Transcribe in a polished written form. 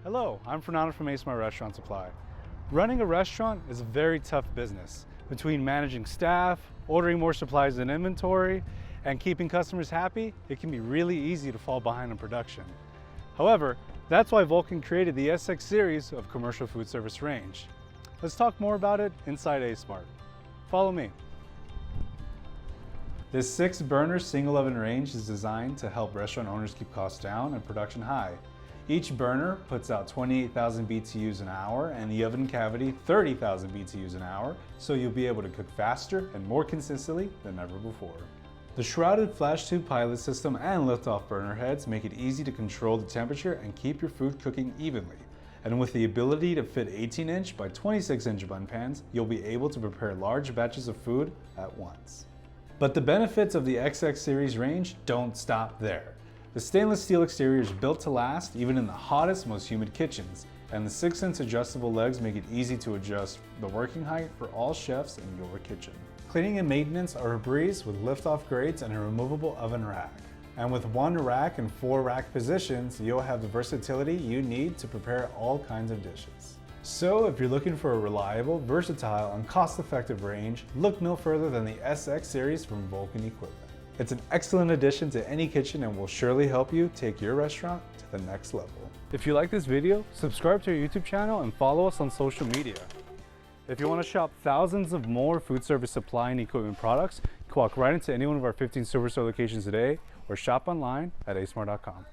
Hello, I'm Fernando from Smart Restaurant Supply. Running a restaurant is a very tough business. Between managing staff, ordering more supplies than inventory, and keeping customers happy, it can be really easy to fall behind on production. However, that's why Vulcan created the SX series of commercial food service range. Let's talk more about it inside A-Smart. Follow me. This 6-burner single oven range is designed to help restaurant owners keep costs down and production high. Each burner puts out 28,000 BTUs an hour and the oven cavity 30,000 BTUs an hour, so you'll be able to cook faster and more consistently than ever before. The shrouded flash tube pilot system and lift-off burner heads make it easy to control the temperature and keep your food cooking evenly. And with the ability to fit 18-inch by 26-inch bun pans, you'll be able to prepare large batches of food at once. But the benefits of the XX series range don't stop there. The stainless steel exterior is built to last even in the hottest, most humid kitchens, and the 6-inch adjustable legs make it easy to adjust the working height for all chefs in your kitchen. Cleaning and maintenance are a breeze with lift-off grates and a removable oven rack. And with 1 rack and 4 rack positions, you'll have the versatility you need to prepare all kinds of dishes. So if you're looking for a reliable, versatile, and cost-effective range, look no further than the SX series from Vulcan Equipment. It's an excellent addition to any kitchen and will surely help you take your restaurant to the next level. If you like this video, subscribe to our YouTube channel and follow us on social media. If you want to shop thousands of more food service supply and equipment products, you can walk right into any one of our 15 superstore locations today or shop online at asmart.com.